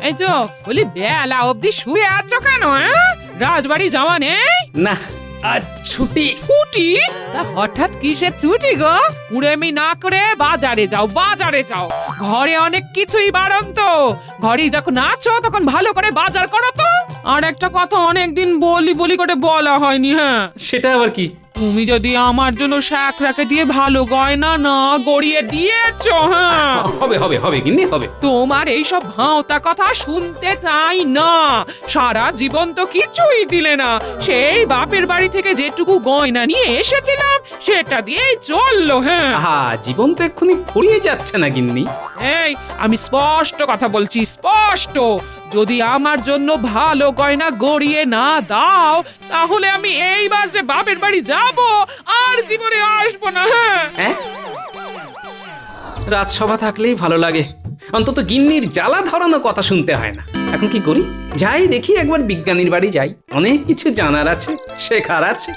এই তো বলি বেলা অবধি শুয়ে আছো কেন? রাজবাড়ি যাওয়া নেই? না, আজ ছুটি। ছুটি? তা হঠাৎ কিসের ছুটি গো? উড়েমি না করে বাজারে যাও, বাজারে যাও। ঘরে অনেক কিছুই বারণ তো। ঘরে যখন আছো তখন ভালো করে বাজার করো তো। আর একটা কথা অনেকদিন বলি বলি করে বলা হয়নি। হ্যাঁ, সেটা আবার কি? তুমি যদি আমার জন্য শাক রাখে দিয়ে ভালো গয়না না গড়িয়ে দিয়েছো। হ্যাঁ, হবে হবে হবে, গিন্নি হবে। তোমার এইসব ভাঁওতা কথা শুনতে চাই না। সারা জীবন তো কিছুই দিলে না। সেই বাপের বাড়ি থেকে যেটুকু গয়না নিয়ে এসেছিলাম সেটা দিয়েই চললো। হ্যাঁ, আহা, জীবন তো এক্ষুনি ফুরিয়ে যাচ্ছে না গিন্নি। এই আমি স্পষ্ট কথা বলছি, স্পষ্ট। যদি আমার জন্য ভালো গয়না গড়িয়ে না দাও তাহলে আমি এইবার যে বাপের বাড়ি যাব আর জীবনে আসবো না। হ্যাঁ, রাজসভা থাকলেই ভালো লাগে, অন্তত গিন্নির জ্বালা ধরানো কথা শুনতে হয় না। এখন কি করি? যাই দেখি, একবার বিজ্ঞানীর বাড়ি যাই, অনেক কিছু জানার আছে, শেখার আছে।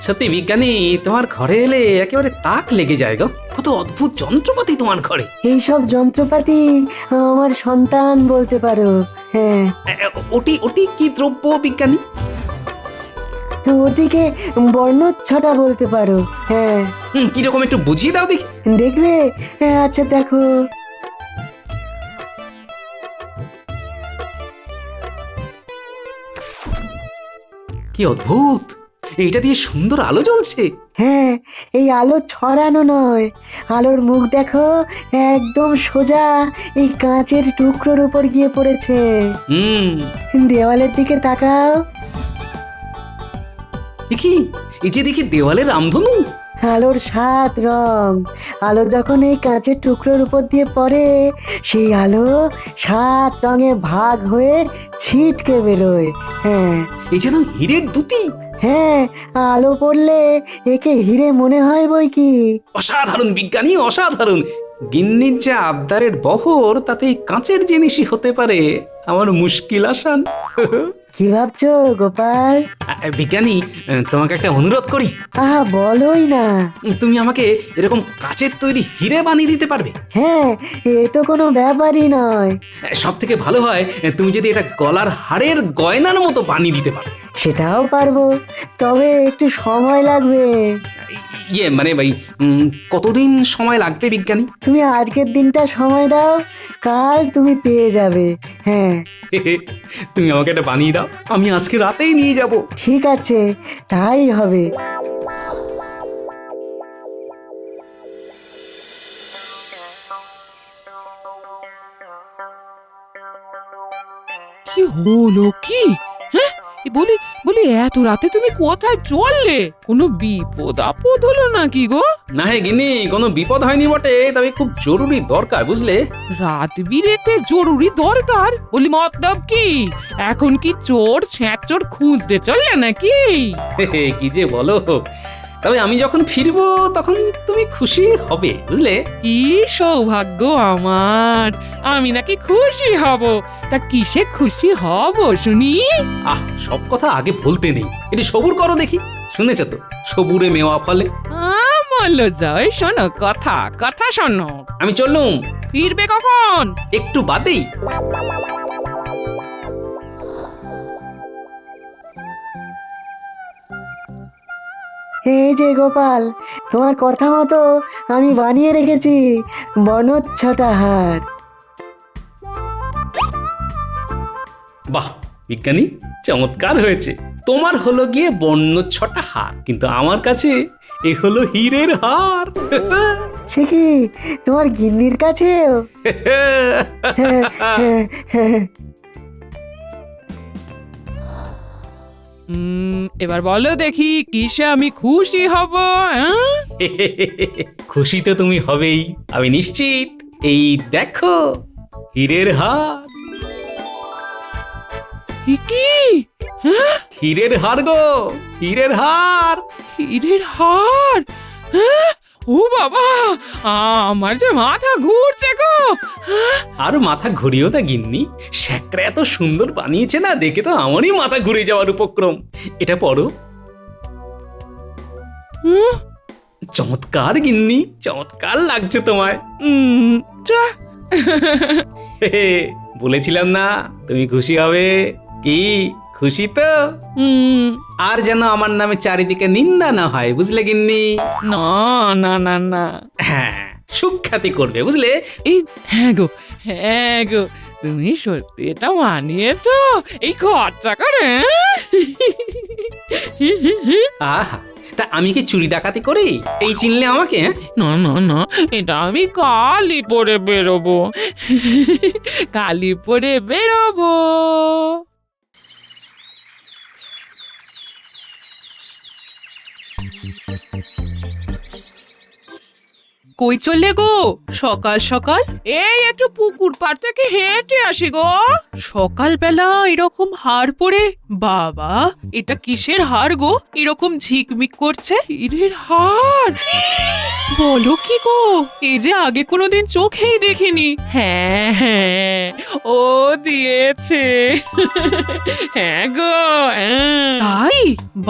সত্যি বিজ্ঞানী, তোমার ঘরে এলে একেবারে তাক লেগে যায় গো। কত অদ্ভুত যন্ত্রপাতি তোমার ঘরে। এইসব যন্ত্রপাতি আমার সন্তান বলতে পারো। হ্যাঁ, ওটি ওটি কি দ্রব্য বিজ্ঞানী? ওটিকে বর্ণচ্ছটা বলতে পারো। হ্যাঁ, কিরকম একটু বুঝিয়ে দাও দেখি। দেখবে? আচ্ছা দেখো। কি অদ্ভুত, এইটা দিয়ে সুন্দর আলো জ্বলছে। হ্যাঁ, এই আলো ছড়ানো নয়, আলোর মুখ দেখো, একদম সোজা এই কাঁচের টুকরোর উপর গিয়ে পড়েছে। দেওয়ালের দিকে তাকাও। দেখি, এই যে দেখি দেওয়ালে রামধনু। আলোর 7 রং। আলো যখন এই কাঁচের টুকরোর উপর দিয়ে পড়ে, সেই আলো 7 রঙে ভাগ হয়ে ছিটকে বেরোয়। হ্যাঁ, এই যেন হীরের দুটি। হ্যাঁ, আলো পড়লে একে হিরে মনে হয় বই কি। অসাধারণ বিজ্ঞানী, অসাধারণ। গিন্নির যে আবদারের বহর, তাতে এই কাঁচের জিনিসই হতে পারে আমার মুশকিল আসান। কি ভাবছো গোপাল? বিজ্ঞানী, তোমাকে একটা অনুরোধ করি। আহা, বলোই না। তুমি আমাকে এরকম কাচের তৈরি হিরে বানিয়ে দিতে পারবে? হ্যাঁ, এ তো কোনো ব্যাপারই নয়। সব থেকে ভালো হয় তুমি যদি এটা গলার হাড়ের গয়নার মতো বানিয়ে দিতে পারো। সেটাও পারবো, তবে একটু সময় লাগবে। ইয়ে মানে ভাই, কতদিন সময় লাগবে বিজ্ঞানী? তুমি আজকের দিনটা সময় দাও, কাল তুমি পেয়ে যাবে। হ্যাঁ, তুমি আমাকে এটা বানিয়ে দাও, আমি আজকে রাতেই নিয়ে যাব। ঠিক আছে, তাই হবে। কি হলো কি? হ্যাঁ, বলি বলি এত রাতে তুমি কোথায় চললে? কোনো বিপদ আপদ হলো নাকি গো? না হে গিন্নি, কোনো বিপদ হয়নি বটে, তবে খুব জরুরি দরকার, বুঝলে। রাত বিরেতে জরুরি দরকার? বলি মতলব কি? এখন কি চোর ছ্যাঁচোর খুঁজতে চললে নাকি? কি যে বলো, তবে আমি যখন ফিরবো তখন তুমি খুশি হবে, বুঝলে। কি সৌভাগ্য আমার, আমি নাকি খুশি হব। তা কিসে খুশি হব শুনি? সব কথা আগে বলতে নেই, এটি সবুর করো দেখি। শুনেছ তো, সবুরে মেওয়া ফলে। মল্ল জয়, শোনো কথা, কথা শোনো। আমি চললুম। ফিরবে কখন? একটু বাদেই। এই যে গোপাল, তোমার কথা মতো আমি বানিয়ে রেখেছি বর্ণচ্ছটা হার। বাহ বিজ্ঞানী, চমৎকার হয়েছে। তোমার হলো গিয়ে বর্ণচ্ছটা হার, কিন্তু আমার কাছে এ হলো হীরের হার। সে কি, তোমার গিন্নির কাছেও? এবার বলো দেখি কিসে আমি খুশি হব? খুশি তো তুমি হবেই, আমি নিশ্চিত। এই দেখো, হীরের হার। কি? হ্যাঁ, হীরের হার গো, হীরের হার। হীরের হার? হ্যাঁ, ও বাবা, আমার যে মাথা ঘুরছে গো। আর মাথা ঘুরিও না গিন্নি, শ্যাকরা এত সুন্দর বানিয়েছে না, দেখে তো আমারই মাথা ঘুরে যাওয়ার উপক্রম। এটা পড়ো। হুম, চমৎকার গিন্নি, চমৎকার লাগছে তোমায়। যা। হে হে, বলেছিলাম না তুমি খুশি হবে। কি খুশি তো? হুম, আর যেন আমার নামে চারিদিকে নিন্দা না হয়, বুঝলে গিন্নি? না না না না, হ্যাঁ, সুখ্যাতি করবে, বুঝলে? এই হ্যাঁ গো, তুমি সত্যি এটা মানিয়েছো এই খরচা করে? আহা, তা আমি কি চুরি ডাকাতি করি এই চিনলে আমাকে? হ্যাঁ? না না না, এটা আমি কালই পরে বেরোবো, কালই পরে বেরোবো। কই চললে গো সকাল সকাল? এই একটু পুকুর পাড় থেকে হেঁটে আসি গো। সকালবেলা এরকম হার পরে? বাবা, এটা কিসের হার গো এরকম ঝিকমিক করছে? হীরের হার। বলো কি গো, এই যে আগে কোনোদিন চোখেই দেখিনি। হ্যাঁ, ও দিয়েছে। হ্যাঁ গো, হ্যাঁ। তাই?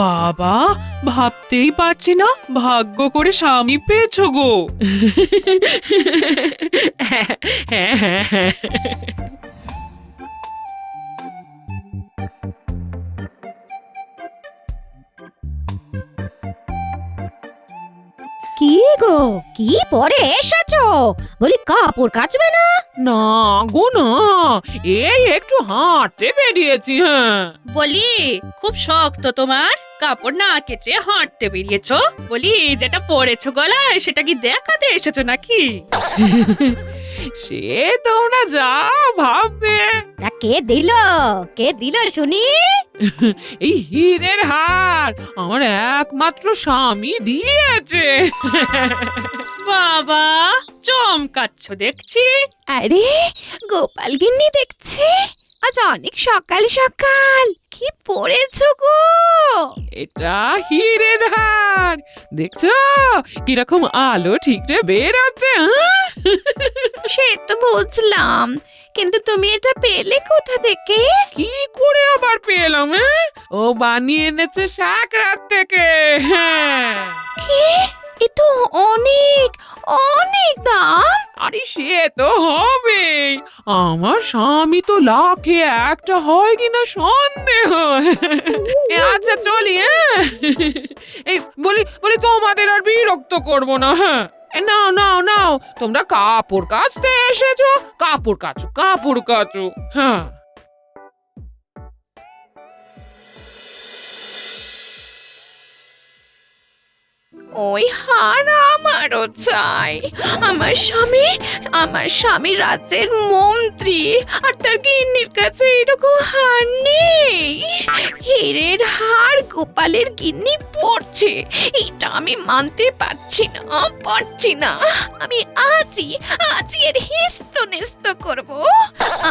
বাবা, ভাবতেই পারছি না, ভাগ্য করে স্বামী পেয়েছো গো। হ্যাঁ হ্যাঁ হ্যাঁ। কি গো, কি পরে এসেছো? বলি কাপড় কাচবে না? না গো না, এই একটু হাঁটতে বেরিয়েছি। হ্যাঁ, বলি খুব শখ তো তোমার, কাপড় না কেচে হাঁটতে বেরিয়েছো? বলি যেটা পরেছো গলায় সেটা কি দেখাতে এসেছো নাকি? সে তোমরা যা ভাববে। তা কে দিল শুনি? এই হীরের হার আমার একমাত্র স্বামী দিয়েছে। বাবা, চমকাচ্ছ দেখছি। আরে গোপাল গিন্নি দেখছি আজ অনেক সকাল সকাল কি পরেছো গো? এটা হীরের হার, দেখছো কিরকম আলো ঠিকরে বেরোচ্ছে? সে তো বুঝলাম, কিন্তু তুমি এটা পেলে কোথা থেকে? কি করে আবার পেলাম? ও বানিয়ে এনেছে সাকরাত থেকে। হ্যাঁ, কি? এ তো অনেক অনেক দাম। আরে সে তো হবেই, আমার স্বামী তো লাখে একটা হয় কিনা সন্দেহ। আচ্ছা চলি। হ্যাঁ, এই বলি বলি তোমাদের আর বিরক্ত করবো না। হ্যাঁ, নাও নাও নাও, তোমরা কাপড় কাচতে এসেছো, কাপড় কাচো। হ্যাঁ, ওই হার আমারও চাই। আমার স্বামী রাজ্যের মন্ত্রী, আর তার গিন্নির কাছে এরকম হার নেই। হীরের হার গোপালের গিন্নি পরছে, এটা আমি মানতে পারছি না। আমি আজই এর হিস্ত নিস্ত করব।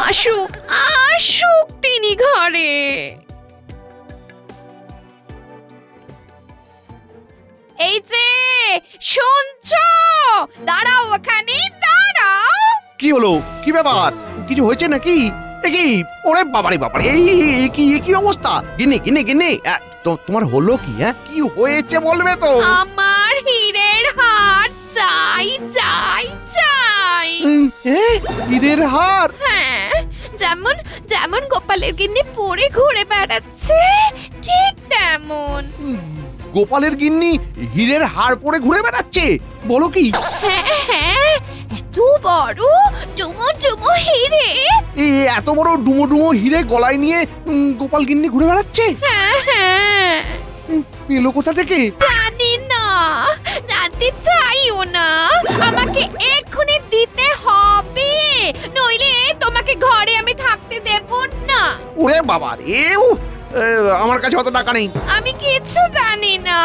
আসুক তিনি ঘরে। এই যে শুনছো, দাঁড়াও ওখানে দাঁড়াও। কি হলো? কি ব্যাপার? কিছু হয়েছে নাকি? এ কি? ওরে বাবারে বাবারে, এই কি অবস্থা? গিন্নি গিন্নি গিন্নি, তোমার হলো কি? হ্যাঁ, কি হয়েছে বলবে তো? আমার হীরের হার চাই। হীরের হার? হ্যাঁ, যেমন গোপালের গিন্নি পরে ঘুরে বেড়াচ্ছে ঠিক তেমন। গোপালের গিন্নি হীরের হার পরে ঘুরে বেড়াচ্ছে? বলো কি? হ্যাঁ, এত বড় ডুমো হিরে। এত বড় ডুমো হিরে গলায় নিয়ে গোপাল গিন্নি ঘুরে বেড়াচ্ছে? হ্যাঁ, পেলো কোথা থেকে? জানি না, জানতে চাইও না। আমাকে এক্ষুনি দিতে হবে, নইলে তোমাকে ঘরে আমি থাকতে দেব না। ওরে বাবা রে, আমার কাছে অত টাকা নেই। আমি কিছু জানি না,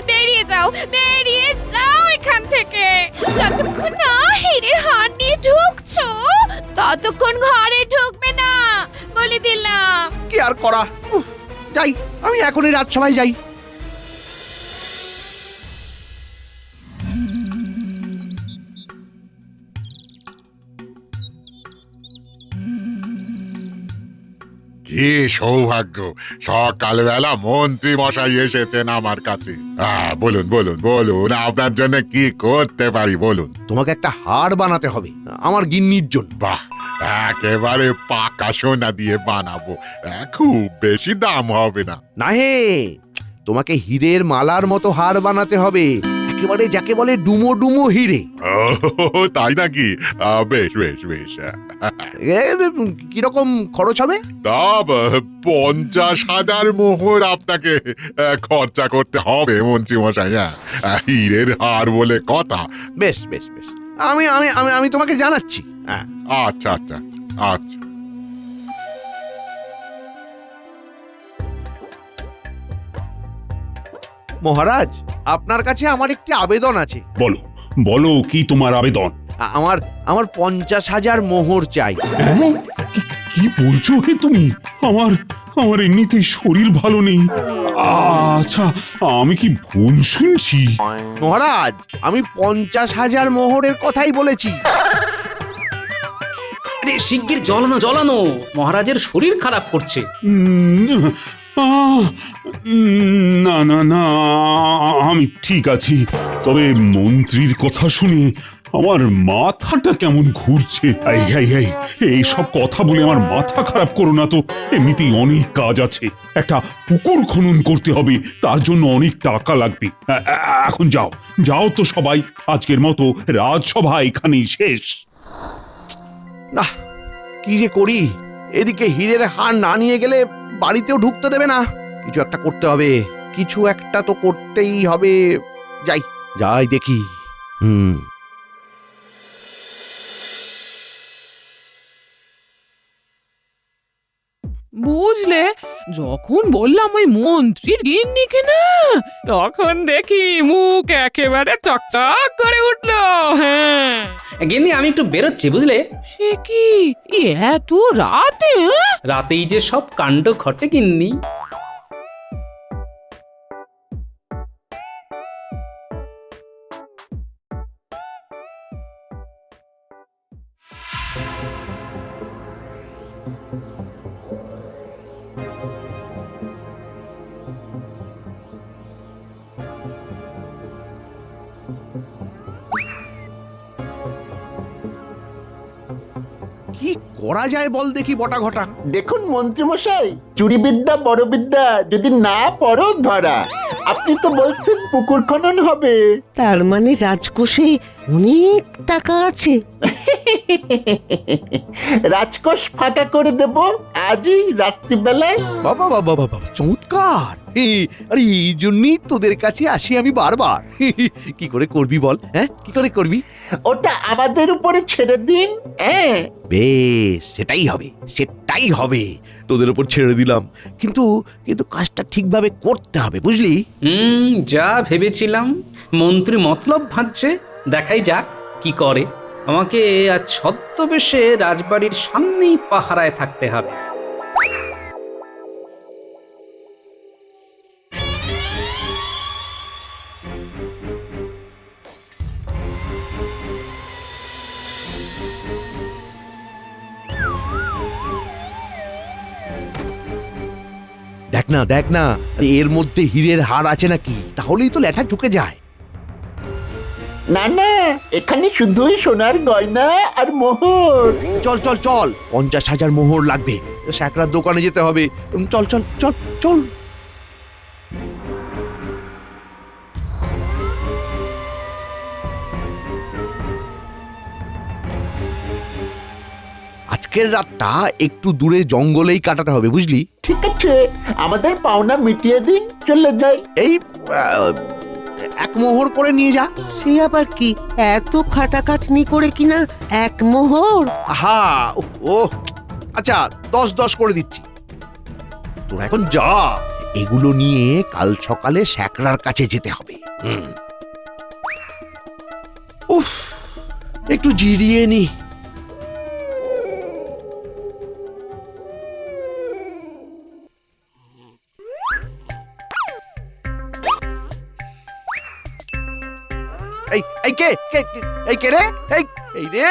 বেরিয়ে যাও এখান থেকে। যতক্ষণ না হীরের হার নিয়ে ঢুকছো ততক্ষণ ঘরে ঢুকবে না, বলে দিলাম। কি আর করা, যাই আমি এখনই রাজসভায় যাই। কি সৌভাগ্য, সকালবেলা মন্ত্রী মশাই এসেছেন আমার কাছে। বলুন বলুন বলুন, আপনার জন্য কি করতে পারি বলুন। তোমাকে একটা হার বানাতে হবে আমার গিন্নির জন্য। বাহ, একেবারে পাকা সোনা দিয়ে বানাবো, খুব বেশি দাম হবে না। না হে, তোমাকে হীরের মালার মতো হার বানাতে হবে, একেবারে যাকে বলে ডুমো ডুমো হিরে। ও, তাই নাকি? বেশ বেশ বেশ। কিরকম খরচ হবে? তা 50,000 মোহর আপনাকে খরচা করতে হবে মন্ত্রী মশাই। হীরের হার বলে কথা। বেশ বেশ বেশ, আমি আমি আমি আমি তোমাকে জানাচ্ছি। হ্যাঁ, আচ্ছা আচ্ছা আচ্ছা। মহারাজ, আপনার কাছে আমার একটি আবেদন আছে। বলো বলো, কি তোমার আবেদন? আমার আমার 50,000 মোহর চাই। হ্যাঁ? কি বলছো হে তুমি? আমার আমার এমনিতেই শরীর ভালো নেই। আচ্ছা, আমি কি ভুল শুনছি? মহারাজ, আমি 50,000 মোহরের কথাই বলেছি। আরে শিগগির জ্বলানো জ্বলানো, মহারাজের শরীর খারাপ করছে। উম, না না না, আমি ঠিক আছি। তবে মন্ত্রীর কথা শুনে আমার মাথাটা কেমন ঘুরছে। এইসব কথা বলে আমার মাথা খারাপ করো না তো। এমনিতেই অনেক কাজ আছে। একটা পুকুর খনন করতে হবে, তার জন্য অনেক টাকা লাগবে। এখন যাও যাও তো সবাই, আজকের মতো রাজসভা এখানেই শেষ। না, কি যে করি, এদিকে হীরের হার না নিয়ে গেলে বাড়িতেও ঢুকতে দেবে না। কিছু একটা করতে হবে, কিছু একটা তো করতেই হবে। যাই যাই দেখি। বুঝলে, যখন বললাম ওই মন্ত্রীর গিন্নিকে না, তখন দেখি মুখ একেবারে চকচক করে উঠলো। হ্যাঁ, গিন্নি, আমি একটু বেরোচ্ছি বুঝলে। সে কি এত রাতে? রাতেই যে সব কাণ্ড ঘটে গিন্নি। কি করা যায় বল দেখি বটা ঘটা। দেখুন মন্ত্রীমশাই, চুরি বিদ্যা বড় বিদ্যা, যদি না পড়ো ধরা। আপনি তো বলছেন পুকুর খনন হবে। তার মানে রাজকোষে অনেক টাকা আছে। রাজকোষ ফাঁকা করে দেব আজই রাত্রিবেলায়। বাবা বাবা বাবা, চমৎকার। আরে এই জন্যই তোদের কাছে আসি আমি বারবার। কি করে করবি বল? হ্যাঁ, কি করে করবি? ওটা আমাদের উপরে ছেড়ে দিন। হ্যাঁ, বেশ, সেটাই হবে সেটাই হবে, তোদের উপর ছেড়ে দিলাম। কিন্তু কিন্তু কাজটা ঠিকভাবে করতে হবে, বুঝলি? যা ভেবেছিলাম। মন্ত্রী মতলব ভাবছে, দেখাই যাক কি করে। আমাকে আজ ছদ্মবেশে রাজবাড়ির সামনেই পাহারায় থাকতে হবে। দেখ না এর মধ্যে হীরের হার আছে নাকি, তাহলেই তো লেখা ঢুকে যায়। না না, এখানে শুধুই সোনার গয়না আর মোহর। চল চল চল, 50,000 মোহর লাগবে। স্যাকরার দোকানে যেতে হবে। চল চল চল চল। আজকের রাতটা একটু দূরে জঙ্গলেই কাটাতে হবে, বুঝলি? ঠিক আছে, আমাদের পাওনা মিটিয়ে দিন, চলে যাই। এই 1 মোহর করে নিয়ে যা। সে আবার কি, এত খাটাখাটনি করে কিনা 1 মোহর? হা, ও আচ্ছা, 10 করে দিচ্ছি। তোরা এখন যা, এগুলো নিয়ে কাল সকালে স্যাকরার কাছে যেতে হবে। উফ, একটু জিরিয়ে নি। এই কে এই কে রে? এই রে,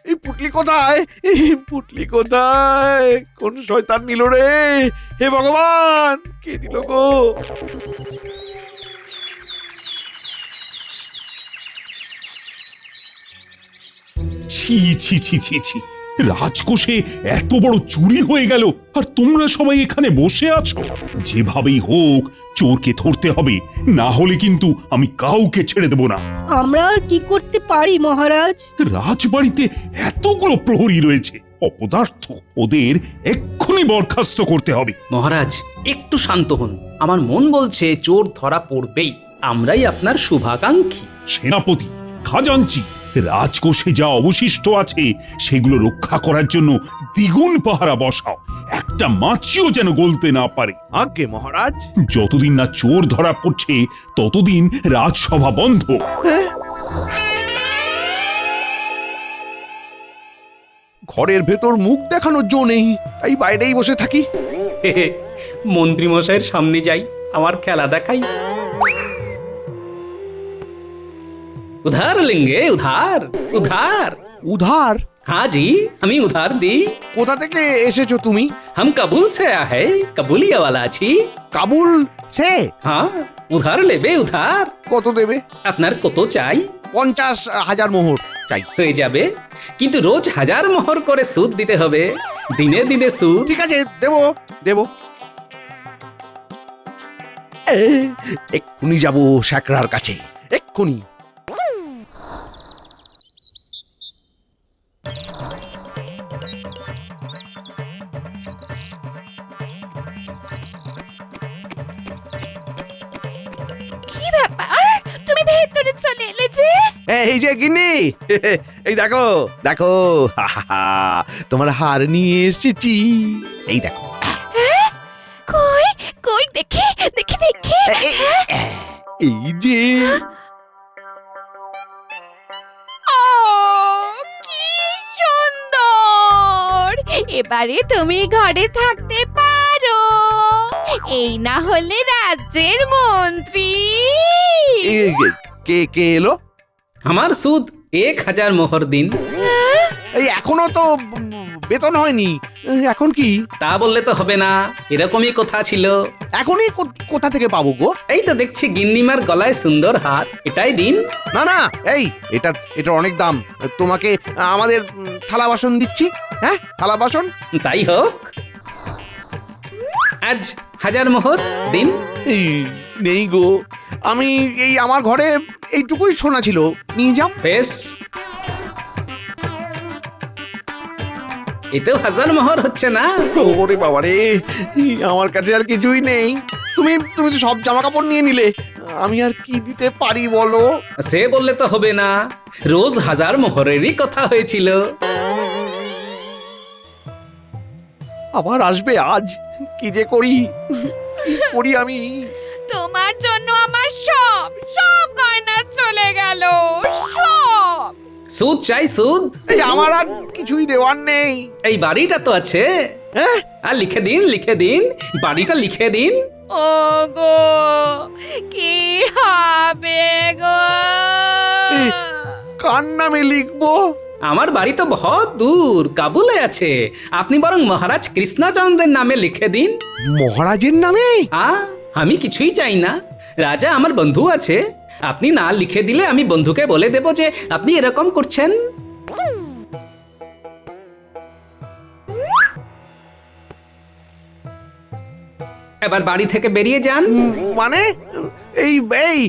এই পুটলি কোথায়? এই পুটলি কোথায়? কোন শয়তান নিল রে? হে ভগবান, কে নিল গো? ছি ছি ছি ছি ছি, রাজকোষে এত বড় চুরি হয়ে গেল আর তোমরা সবাই এখানে বসে আছো। যেভাবেই হোক চোরকে ধরতে হবে, না হলে কিন্তু আমি কাউকে ছেড়ে দেব না। আমরা আর কি করতে পারি মহারাজ? রাজবাড়িতে এতগুলো প্রহরী রয়েছে, অপদার্থ, ওদের এক্ষুনি বরখাস্ত করতে হবে। মহারাজ একটু শান্ত হন, আমার মন বলছে চোর ধরা পড়বেই, আমরাই আপনার শুভাকাঙ্ক্ষী। সেনাপতি, খাজাঞ্চি, রাজকোষে যা অবশিষ্ট আছে সেগুলো রক্ষা করার জন্য দ্বিগুণ পাহারা বসাও, একটা মাছিও যেন গলতে না পারে। আজ্ঞে মহারাজ। যতদিন না চোর ধরা পড়ছে ততদিন রাজসভা বন্ধ। ঘরের ভেতর মুখ দেখানোর জো নেই, তাই বাইরেই বসে থাকি। মন্ত্রী মশাইয়ের সামনে যাই, আমার খেলা দেখাই। उधार लेंगे, उधार उधार। উধার? हाँ जी, हमें उधार दी। কোথা থেকে এসেছো তুমি? हम काबुल से आया है, काबुलिया वाला छी। কাবুল সে? हाँ, उधार लेबे उधार। কত দেবে? আপনার কত চাই? 50,000 মোহর চাই। হয়ে যাবে, কিন্তু রোজ 1000 মোহর করে সুদ দিতে হবে, দিনে দিনে সুদ। ঠিক আছে, দেবো দেবো। এক্ষুনি যাবো শ্যাকরার কাছে, এক্ষুনি। কি ব্যাপার, তুমি ভেতরে চলে এলে যে? এই যে গিন্নি, এই দেখো দেখো, তোমার হার নিয়ে এসেছি, এই দেখো। কই কই দেখি দেখি দেখি। এই যে। ও কি সুন্দর, এবারে তুমি ঘরে থাকতে পারো, এই না হলে রাজ্যের মন্ত্রী। কে কে এলো? আমার সুদ 1000 মোহর দিন। এই এখনো তো বেতন হয়নি, এখন কি? তা বললে তো হবে না, এরকমই কথা ছিল। এখনই কোথা থেকে পাবো গো? এই তো দেখছি গিন্নিমার গলায় সুন্দর হার, এটাই দিন। না না, এই এটার অনেক দাম, তোমাকে আমাদের থালা বাসন দিচ্ছি। হ্যাঁ, থালা বাসন। তাই হোক, আজ 1000 মোহর দিন। এই নেই গো, আমি এই আমার ঘরে এইটুকুই সোনা ছিল, নিয়ে যাও। বেশ, এতেও 1000 মোহর হচ্ছে না। ওরে বাবা রে, আমার কাছে আর কিছুই নেই। তুমি তো সব জামা কাপড় নিয়ে নিলে, আমি আর কি দিতে পারি বলো? সে বললে তো হবে না, রোজ 1000 মোহরেরই কথা হয়েছিল। আবার আসবে আজ, কি যে করি, কি করি আমি? তোমার জন্য আমার সব সব গয়না চলে গেল, সব। সুদ চাই সুদ। এই আমার আর কিছুই দেওয়ার নেই। এই বাড়িটা তো আছে, হ্যাঁ, আর লিখে দিন, বাড়িটা লিখে দিন। ও গো, কি হবে গো? কার নামে লিখবো? আমার বাড়ি তো বহুত দূর, কাবুলে আছে, আপনি বরং মহারাজ কৃষ্ণচন্দ্রের নামে লিখে দিন। মহারাজের নামে? আমি কিছুই চাই না, রাজা আমার বন্ধু আছে, আপনি না লিখে দিলে আমি বন্ধুকে বলে দেব যে আপনি এরকম করছেন। এবার বাড়ি থেকে বেরিয়ে যান। মানে এই এই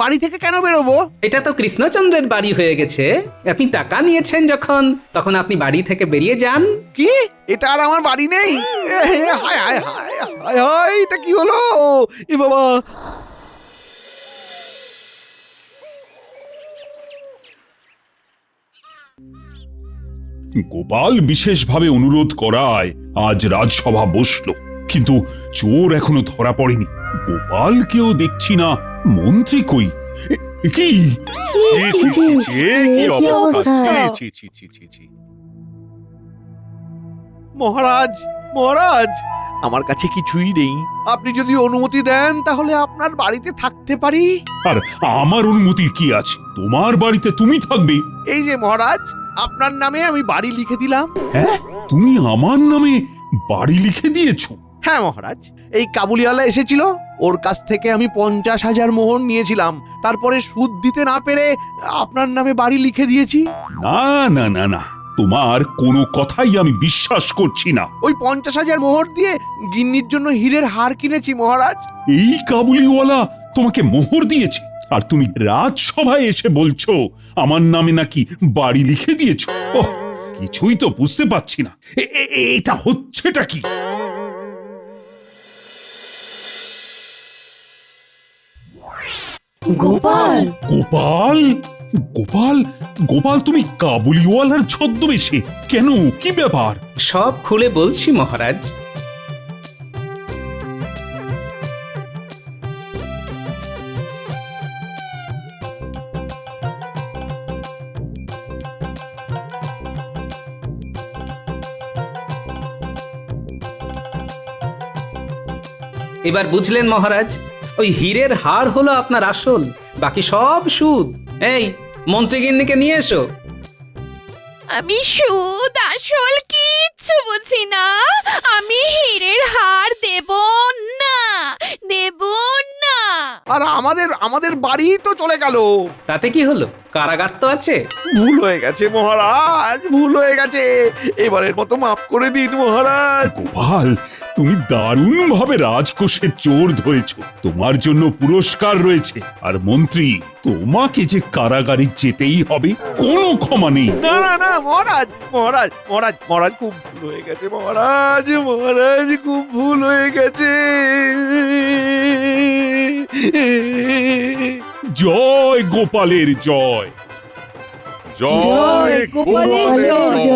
বাড়ি থেকে কেন বেরোবো? এটা তো কৃষ্ণচন্দ্রের বাড়ি হয়ে গেছে, আপনি টাকা নিয়েছেন যখন, তখন আপনি বাড়ি থেকে বেরিয়ে যান। কি, এটা আর আমার বাড়ি নেই? হায় হায় হায় হায় হায়, এটা কি হলো? এ বাবা, গোপাল বিশেষভাবে অনুরোধ করায় আজ রাজসভা বসলো, কিন্তু চোর এখনো ধরা পড়েনি। গোপালকেও দেখছি না, মন্ত্রী কই? কি মহারাজ মহারাজ, আমার কাছে কিছুই নেই। আপনি যদি অনুমতি দেন তাহলে আপনার বাড়িতে থাকতে পারি। আর আমার অনুমতির কি আছে? তোমার বাড়িতে তুমি থাকবে। এই যে মহারাজ, আপনার নামে আমি বাড়ি লিখে দিলাম। হ্যাঁ, তুমি আমার নামে বাড়ি লিখে দিয়েছো? হ্যাঁ মহারাজ, এই কাবুলিওয়ালা এসেছিল, ওর কাছ থেকে আমি 50,000 মোহর নিয়েছিলাম। তারপরে সুদ দিতে না পেরে আপনার নামে বাড়ি লিখে দিয়েছি। না না না না, তোমার কোনো কথাই আমি বিশ্বাস করছি না। ওই 50,000 মোহর দিয়ে গিন্নির জন্য হীরের হার কিনেছি মহারাজ। এই কাবুলিওয়ালা তোমাকে মোহর দিয়েছে, আর তুমি রাজসভায় এসে বলছো আমার নামে নাকি বাড়ি লিখে দিয়েছো? ওহ, কিছুই তো বুঝতে পারছি না। এটা হচ্ছেটা কি? গোপাল, গোপাল, গোপাল, গোপাল, তুমি কাবুলিওয়ালার ছদ্মবেশে কেন? কি ব্যাপার? সব খুলে বলছি মহারাজ। এবার বুঝলেন মহারাজ, ওই হীরের হার হলো আপনার আসল, বাকি সব সুদ। এই মন্ত্রীগিন্নিকে নিয়ে এসো। আমি সুদ আসল কিচ্ছু বুঝি না। আমি হীরের হার দেব না, দেব না। আর আমাদের বাড়ি তো চলে গেল। তাতে কি হলো? কারাগার তো আছে। ভুল হয়ে গেছে মহারাজ, ভুল হয়ে গেছে। এবারের মতো মাফ করে দিন মহারাজ। গোপাল, তুমি দারুণ ভাবে রাজকোষে চোর ধরেছো। তোমার জন্য পুরস্কার রয়েছে। আর মন্ত্রী, তোমাকে যে কারাগারে যেতেই হবে, কোনো ক্ষমা নেই। না না না মহারাজ, মহারাজ মহারাজ মহারাজ খুব ভুল হয়ে গেছে মহারাজ, মহারাজ খুব ভুল হয়ে গেছে। জয় গোপালের জয়। জয় গোপালের গোপালের জয়।